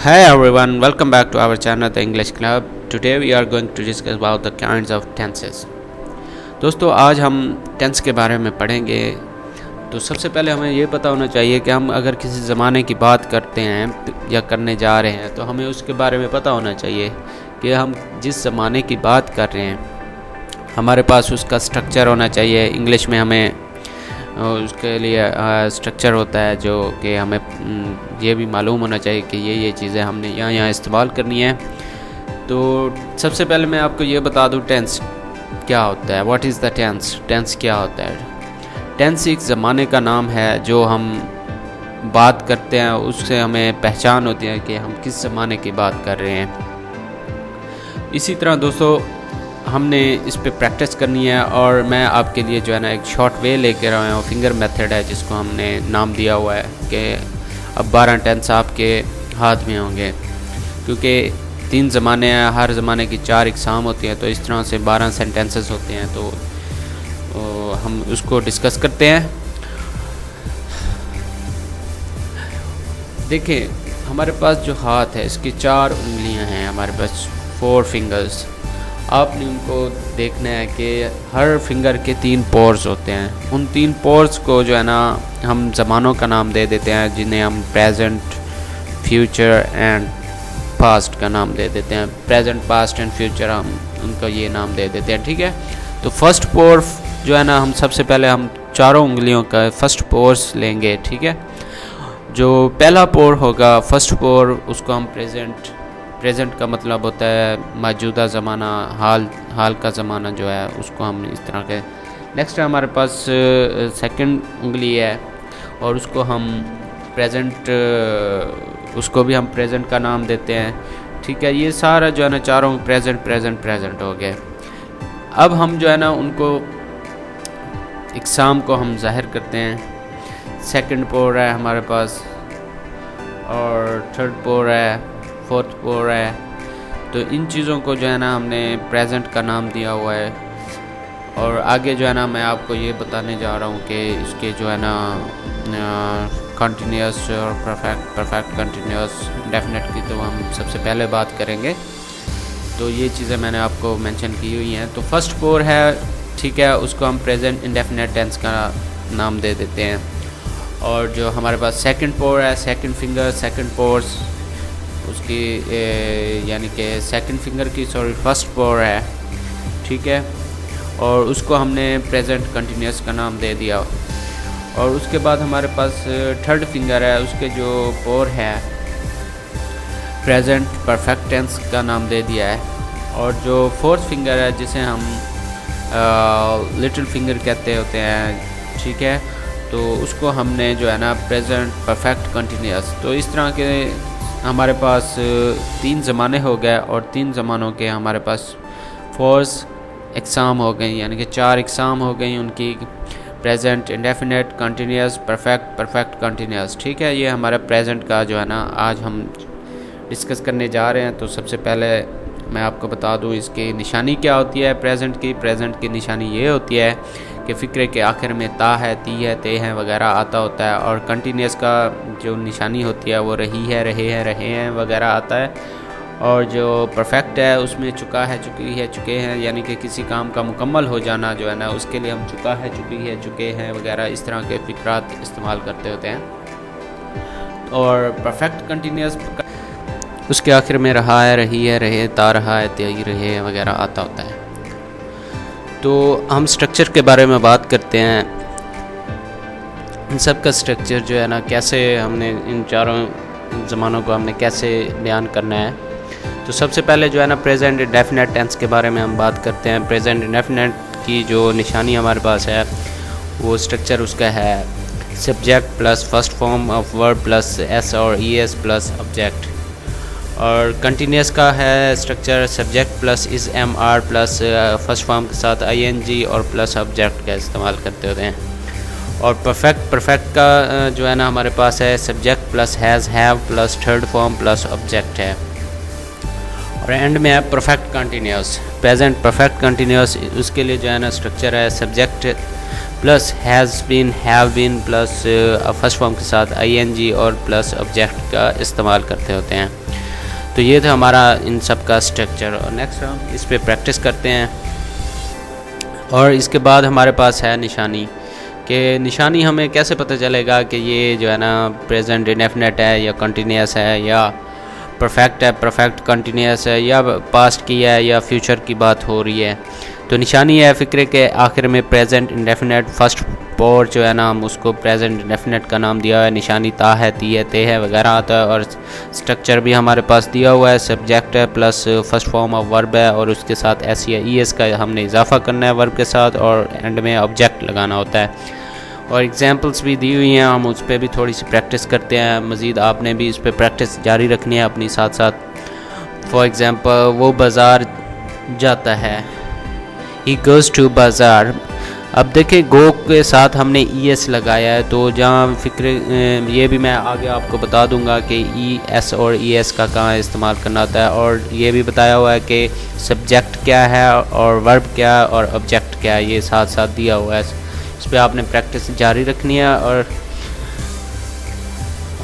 Hi everyone, welcome back to our channel The English Club. Today we are going to discuss about the kinds of tenses. दोस्तों आज हम tense के बारे में पढ़ेंगे। तो सबसे पहले हमें ये पता होना चाहिए कि हम अगर किसी ज़माने की बात करते हैं या करने जा रहे हैं तो हमें उसके बारे में पता होना चाहिए कि हम जिस ज़माने की बात कर रहे हैं हमारे पास उसका स्ट्रक्चर होना चाहिए। इंग्लिश में हमें उसके लिए स्ट्रक्चर होता है जो कि हमें ये भी मालूम होना चाहिए कि ये चीज़ें हमने यहाँ इस्तेमाल करनी है। तो सबसे पहले मैं आपको ये बता दूँ टेंस क्या होता है। What is the tense? Tense क्या होता है? टेंस एक ज़माने का नाम है जो हम बात करते हैं, उससे हमें पहचान होती है कि हम किस ज़माने की बात कर रहे हैं। इसी तरह दोस्तों हमने इस पे प्रैक्टिस करनी है और मैं आपके लिए जो है ना एक शॉर्ट वे लेकर आया हूँ। फिंगर मेथड है जिसको हमने नाम दिया हुआ है कि अब 12 टेंस आपके हाथ में होंगे, क्योंकि 3 ज़माने हैं, हर ज़माने की 4 एग्ज़ाम होती हैं, तो इस तरह से 12 सेंटेंसेस होते हैं। तो हम उसको डिस्कस करते हैं। देखिए हमारे पास जो हाथ है इसकी 4 उंगलियां हैं, हमारे पास 4 फिंगर्स। आपने उनको देखना है कि हर फिंगर के 3 पोर्स होते हैं। उन 3 पोर्स को जो है ना हम ज़मानों का नाम दे देते हैं, जिन्हें हम प्रेजेंट, फ्यूचर एंड पास्ट का नाम दे देते हैं। प्रेजेंट, पास्ट एंड फ्यूचर हम उनको ये नाम दे देते हैं, ठीक है। तो फर्स्ट पोर जो है ना हम सबसे पहले हम चारों उंगलियों का फर्स्ट पोर्स लेंगे, ठीक है। जो पहला पोर होगा फर्स्ट पोर, उसको हम प्रेजेंट का मतलब होता है मौजूदा ज़माना, हाल का ज़माना जो है उसको हम इस तरह के। नेक्स्ट हमारे पास सेकंड उंगली है और उसको हम प्रेजेंट, उसको भी हम प्रेजेंट का नाम देते हैं, ठीक है। ये सारा जो है ना चारों प्रेजेंट हो गए। अब हम जो है ना उनको इक़साम को हम ज़ाहिर करते हैं। सेकंड पोर है हमारे पास और थर्ड पोर है, फोर्थ पोर है। तो इन चीज़ों को जो है ना हमने प्रेजेंट का नाम दिया हुआ है। और आगे जो है ना मैं आपको ये बताने जा रहा हूँ कि इसके जो है ना कंटिन्यूस और परफेक्ट कंटिन्यूस, डेफिनेट की तो हम सबसे पहले बात करेंगे। तो ये चीज़ें मैंने आपको मेंशन की हुई हैं। तो फर्स्ट पोर है, ठीक है, उसको हम प्रेजेंट इंडेफिनेट टेंस का नाम दे देते हैं। और जो हमारे पास सेकंड पोर है, सेकंड फिंगर, सेकंड पोर्स, उसकी यानी कि सेकंड फिंगर की फर्स्ट पोर है, ठीक है, और उसको हमने प्रेजेंट कंटिन्यूस का नाम दे दिया। और उसके बाद हमारे पास थर्ड फिंगर है, उसके जो पोर है प्रेजेंट परफेक्ट टेंस का नाम दे दिया है। और जो फोर्थ फिंगर है जिसे हम लिटिल फिंगर कहते होते हैं, ठीक है, तो उसको हमने जो है ना प्रेजेंट परफेक्ट कंटिन्यूस। तो इस तरह के हमारे पास 3 ज़माने हो गए और 3 ज़मानों के हमारे पास 4 एग्ज़ाम हो गई, यानी कि 4 एग्ज़ाम हो गई उनकी। Present, indefinite, continuous, perfect continuous, ठीक है। ये हमारा प्रेजेंट का जो है ना आज हम डिस्कस करने जा रहे हैं। तो सबसे पहले मैं आपको बता दूं इसकी निशानी क्या होती है प्रेजेंट की निशानी ये होती है कि फ़िक्रे के आखिर में ता है, ती है, ते हैं वगैरह आता होता है। और कंटिन्यूस का जो निशानी होती है वो रही है, रहे हैं वगैरह आता है। और जो परफेक्ट है उसमें चुका है, चुकी है, चुके हैं, यानी कि किसी काम का मुकम्मल हो जाना जो है ना उसके लिए हम चुका है, चुकी है, चुके हैं वगैरह इस तरह के फ़िक्रात इस्तेमाल करते होते हैं। और परफेक्ट कंटिन्यूस उसके आखिर में रहा है, रही है, रहे, ता रहा है, ते रहे हैं वगैरह आता होता है। तो हम स्ट्रक्चर के बारे में बात करते हैं। इन सब का स्ट्रक्चर जो है ना कैसे हमने इन चारों ज़मानों को हमने कैसे बयान करना है। तो सबसे पहले जो है ना प्रेजेंट इंडेफिनेट टेंस के बारे में हम बात करते हैं। प्रेजेंट इंडेफिनेट की जो निशानी हमारे पास है वो स्ट्रक्चर उसका है subject plus first form of verb plus S और ई एस प्लस ऑब्जेक्ट। और कंटिन्यूस का है structure subject plus is am are plus first form के साथ आई एन जी और प्लस ऑब्जेक्ट का इस्तेमाल करते होते हैं। और परफेक्ट का जो है ना हमारे पास है subject plus has, have plus third form plus object है। और एंड में है perfect continuous, present perfect continuous. उसके लिए जो है ना स्ट्रक्चर है subject plus has been, have been plus first form के साथ ing और प्लस ऑब्जेक्ट का इस्तेमाल करते होते हैं। तो ये था हमारा इन सब का स्ट्रक्चर। और नेक्स्ट हम इस पे प्रैक्टिस करते हैं। और इसके बाद हमारे पास है निशानी, कि निशानी हमें कैसे पता चलेगा कि ये जो है ना प्रेजेंट इंडेफिनिट है या कंटिन्यूस है या परफेक्ट है, परफेक्ट कंटिन्यूस है या पास्ट की है या फ्यूचर की बात हो रही है। तो निशानी है फ़िक्रे के आखिर में प्रेजेंट इंडेफिनिट, फर्स्ट पोर जो है ना हम उसको प्रेजेंट इंडेफिनिट का नाम दिया हुआ है। निशानी ता है, ती है, ते है वगैरह आता है। और स्ट्रक्चर भी हमारे पास दिया हुआ है, सब्जेक्ट है plus first form of verb है और उसके साथ एस या ई एस का हमने इजाफा करना है वर्ब के साथ और एंड में ऑब्जेक्ट लगाना होता है। और एग्जांपल्स भी दी हुई हैं, हम उस पर भी थोड़ी सी प्रैक्टिस करते हैं। मज़ीद आपने भी इस पर प्रैक्टिस जारी रखनी है अपनी साथ साथ। फॉर एग्ज़ाम्पल वो बाज़ार जाता है, ही गोज़ टू बाज़ार। अब देखिए गो के साथ हमने ई एस लगाया है, तो जहाँ फ़िक्र ये भी मैं आगे आपको बता दूंगा कि ई एस और ई एस का कहाँ इस्तेमाल करना होता है। और ये भी बताया हुआ है कि सब्जेक्ट क्या है और वर्ब क्या है और ऑब्जेक्ट क्या है, ये साथ साथ दिया हुआ है। इस पर आपने प्रैक्टिस जारी रखनी है। और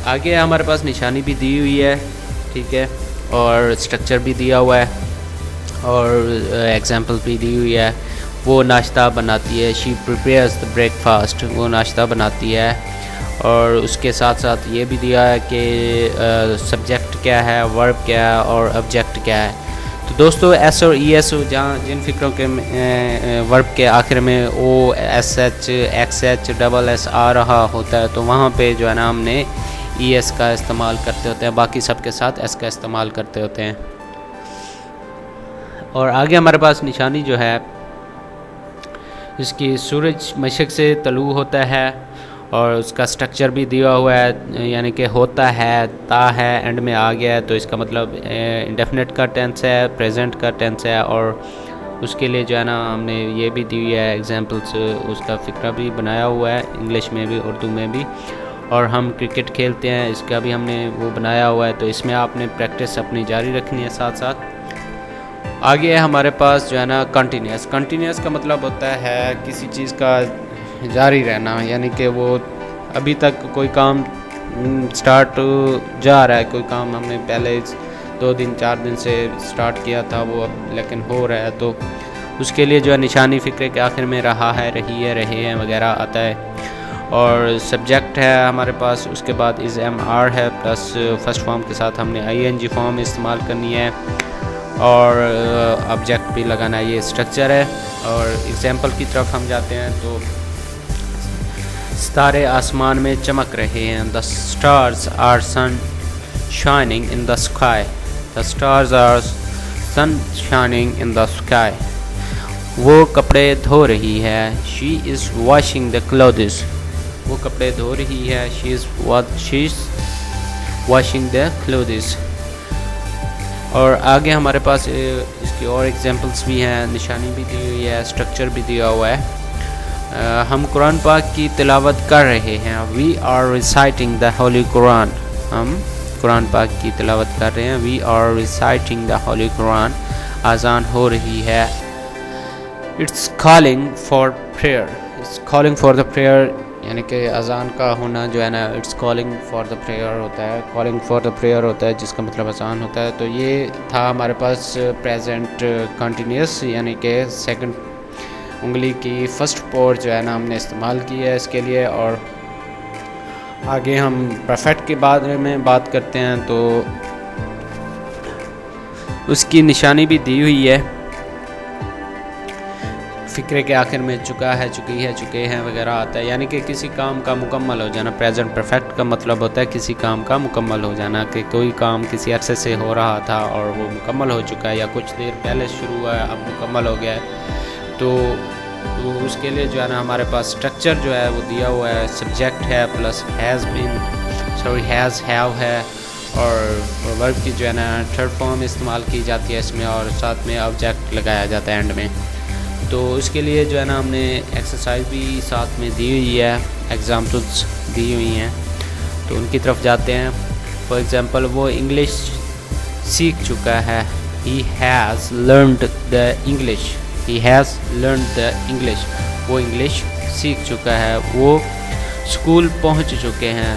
आगे हमारे पास निशानी भी दी हुई है, ठीक है, और स्ट्रक्चर भी दिया हुआ है और एग्जांपल भी दी हुई है। वो नाश्ता बनाती है, शी प्रिपेयर्स द ब्रेकफास्ट, वो नाश्ता बनाती है। और उसके साथ साथ ये भी दिया है कि सब्जेक्ट क्या है, वर्ब क्या है और ऑब्जेक्ट क्या है। तो दोस्तों एस और ई एस जहाँ जिन फ़िक्रों के वर्ब के आखिर में O S H X H double S आ रहा होता है, तो वहाँ पे जो है ना हमने ई एस का इस्तेमाल करते होते हैं, बाकी सब के साथ एस का इस्तेमाल करते होते हैं। और आगे हमारे पास निशानी जो है इसकी सूरज मशरक़ से तलू होता है और उसका स्ट्रक्चर भी दिया हुआ है, यानी कि होता है, ता है, एंड में आ गया है, तो इसका मतलब इंडेफिनिट का टेंस है, प्रेजेंट का टेंस है। और उसके लिए जो है ना हमने ये भी दी हुई है एग्जांपल्स, उसका फ़िक्रा भी बनाया हुआ है इंग्लिश में भी उर्दू में भी। और हम क्रिकेट खेलते हैं, इसका भी हमने वो बनाया हुआ है। तो इसमें आपने प्रैक्टिस अपनी जारी रखनी है साथ साथ। आगे है हमारे पास जो है ना कंटिन्यूस। कंटिन्यूस का मतलब होता है किसी चीज़ का जारी रहना, यानी कि वो अभी तक कोई काम स्टार्ट जा रहा है, कोई काम हमने पहले 2 दिन 4 दिन से स्टार्ट किया था वो अब लेकिन हो रहा है, तो उसके लिए जो है निशानी फ़िक्रे के आखिर में रहा है, रही है, रहे हैं वगैरह आता है। और सब्जेक्ट है हमारे पास, उसके बाद इज़ एम आर है प्लस फर्स्ट फॉर्म के साथ हमने आई एन जी फॉर्म इस्तेमाल करनी है और ऑब्जेक्ट भी लगाना है। ये स्ट्रक्चर है। और एग्जांपल की तरफ हम जाते हैं तो सितारे आसमान में चमक रहे हैं, the stars are sun shining in the sky, the stars are sun shining in the sky. वो कपड़े धो रही है, she is washing the clothes, वो कपड़े धो रही है, she is washing the clothes. और आगे हमारे पास इसकी और एग्जांपल्स भी हैं, निशानी भी दी हुई है, स्ट्रक्चर भी दिया हुआ है। हम कुरान पाक की तिलावत कर रहे हैं, we are reciting the holy Quran, हम कुरान पाक की तिलावत कर रहे हैं, we are reciting the holy Quran. आज़ान हो रही है, it's calling for prayer, it's calling for the prayer, यानी कि अज़ान का होना जो है ना it's calling for the prayer होता है, कॉलिंग फॉर द प्रेयर होता है जिसका मतलब अज़ान होता है। तो ये था हमारे पास प्रेजेंट कंटिन्यूस, यानी कि सेकंड उंगली की फर्स्ट पोर जो है ना हमने इस्तेमाल की है इसके लिए। और आगे हम परफेक्ट के बारे में बात करते हैं, तो उसकी निशानी भी दी हुई है, फ़िक्रे के आखिर में चुका है, चुकी है, चुके हैं वगैरह आता है, यानी कि किसी काम का मुकम्मल हो जाना। प्रेजेंट परफेक्ट का मतलब होता है किसी काम का मुकम्मल हो जाना, कि कोई काम किसी अरसे से हो रहा था और वो मुकम्मल हो चुका है, या कुछ देर पहले शुरू हुआ है अब मुकम्मल हो गया है। तो उसके लिए जो है ना हमारे पास स्ट्रक्चर जो है वो दिया हुआ है, सब्जेक्ट है प्लस हैज़ हैव है और वर्ब की जो है ना थर्ड फॉर्म इस्तेमाल की जाती है इसमें और साथ में ऑब्जेक्ट लगाया जाता है एंड में। तो इसके लिए जो है ना हमने एक्सरसाइज भी साथ में दी हुई है, एग्जाम्पल्स दी हुई हैं, तो उनकी तरफ जाते हैं। फॉर एग्ज़ाम्पल वो इंग्लिश सीख चुका है, he has learned the English, he has learned the English, वो इंग्लिश सीख चुका है, वो स्कूल पहुंच चुके हैं।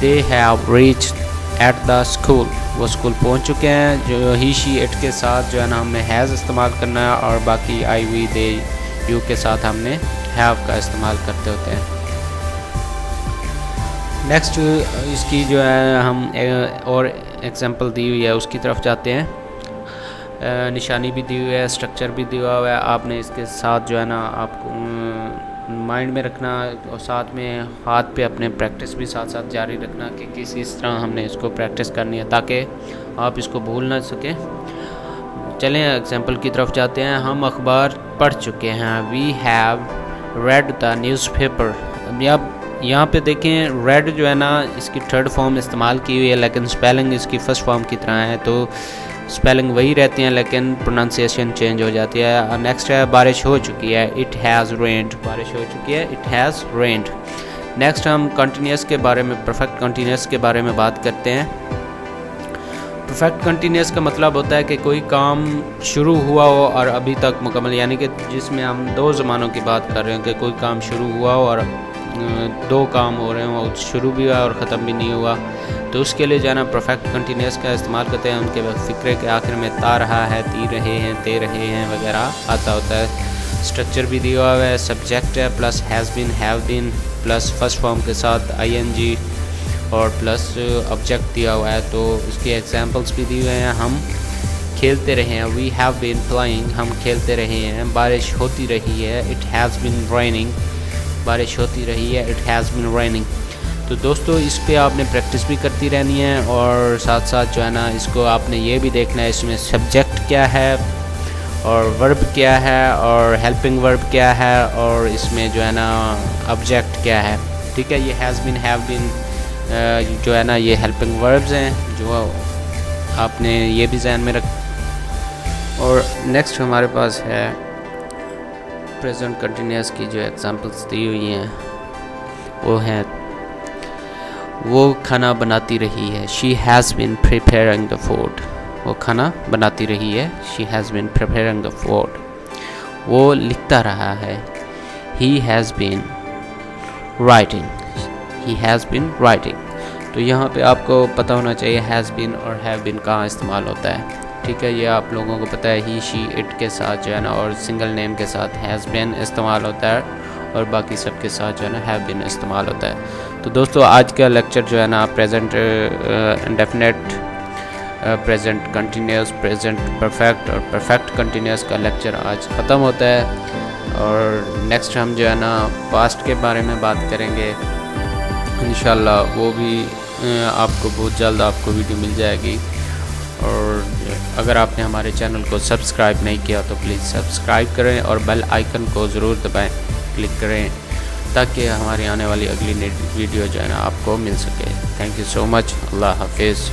They have reach at the school, वो स्कूल पहुंच चुके हैं। जो ही शी इट के साथ जो है ना हमने हैज़ इस्तेमाल करना है, और बाकी आई वी दे यू के साथ हमने हैव का इस्तेमाल करते होते हैं। नेक्स्ट इसकी जो है हम और एग्जांपल दी हुई है उसकी तरफ जाते हैं। निशानी भी दी हुई है, स्ट्रक्चर भी दिया हुआ है, आपने इसके साथ जो है ना आपको माइंड में रखना, और साथ में हाथ पे अपने प्रैक्टिस भी साथ साथ जारी रखना कि किस तरह हमने इसको प्रैक्टिस करनी है ताकि आप इसको भूल ना सकें। चलें एग्जांपल की तरफ जाते हैं। हम अखबार पढ़ चुके हैं, we have read the newspaper. अब यहाँ पे देखें रेड जो है ना इसकी थर्ड फॉर्म इस्तेमाल की हुई है, लेकिन स्पेलिंग इसकी फर्स्ट फॉर्म की तरह है, तो स्पेलिंग वही रहती हैं लेकिन प्रोनाउंसिएशन चेंज हो जाती है। नेक्स्ट है बारिश हो चुकी है, इट हैज़ रेन्ड, बारिश हो चुकी है, इट हैज़ रेन्ड। नेक्स्ट हम कंटिन्यूस के बारे में, परफेक्ट कंटिन्यूस के बारे में बात करते हैं। परफेक्ट कंटिन्यूस का मतलब होता है कि कोई काम शुरू हुआ हो और अभी तक मुकम्मल, यानी कि जिसमें हम दो ज़मानों की बात कर रहे हैं कि कोई काम शुरू हुआ हो और दो काम हो रहे हों, शुरू भी हुआ और ख़त्म भी नहीं हुआ, तो उसके लिए जो है ना परफेक्ट कंटिन्यूस का इस्तेमाल करते हैं। उनके फ़िक्रे के आखिर में ता रहा है, ती रहे हैं, ते रहे हैं वगैरह आता होता है। स्ट्रक्चर भी दिया हुआ है, सब्जेक्ट है plus has been, have been plus first form के साथ ING और प्लस ऑब्जेक्ट दिया हुआ है। तो उसके एग्जांपल्स भी दिए हुए हैं। हम खेलते रहे हैं, वी हैव बीन प्लेइंग, हम खेलते रहे हैं। बारिश होती रही है, इट हैज़ बीन रेनिंग, बारिश होती रही है, इट हैज़ बीन रेनिंग। तो दोस्तों इस पे आपने प्रैक्टिस भी करती रहनी है, और साथ साथ जो है ना इसको आपने ये भी देखना है इसमें सब्जेक्ट क्या है और वर्ब क्या है और हेल्पिंग वर्ब क्या है और इसमें जो है ना ऑब्जेक्ट क्या है। ठीक है, ये हैज़ बीन, हैव बीन जो है ना ये हेल्पिंग वर्ब्स हैं, जो आपने ये भी ध्यान में रख। और नेक्स्ट हमारे पास है प्रेजेंट कंटिन्यूस की जो एग्जांपल्स दी हुई हैं, वो हैं वो खाना बनाती रही है, she has been preparing the food, वो खाना बनाती रही है, she has been preparing the food. वो लिखता रहा है, he has been writing, he has been writing. तो यहाँ पे आपको पता होना चाहिए हैज़ बीन और हैव बीन कहाँ इस्तेमाल होता है। ठीक है, ये आप लोगों को पता है, ही शी इट के साथ जो है ना और सिंगल नेम के साथ हैज़ बीन इस्तेमाल होता है, और बाकी सब के साथ जो है ना हैव बीन इस्तेमाल होता है। तो दोस्तों आज का लेक्चर जो है ना present indefinite, present continuous, present perfect और परफेक्ट कंटिन्यूस का लेक्चर आज ख़त्म होता है। और नेक्स्ट हम जो है ना पास्ट के बारे में बात करेंगे इंशाल्लाह, वो भी आपको बहुत जल्द आपको वीडियो मिल जाएगी। और अगर आपने हमारे चैनल को सब्सक्राइब नहीं किया तो प्लीज़ सब्सक्राइब करें और बेल आइकन को ज़रूर दबाएं, क्लिक करें, ताकि हमारी आने वाली अगली वीडियो जो है ना आपको मिल सके। थैंक यू सो मच, अल्लाह हाफिज़।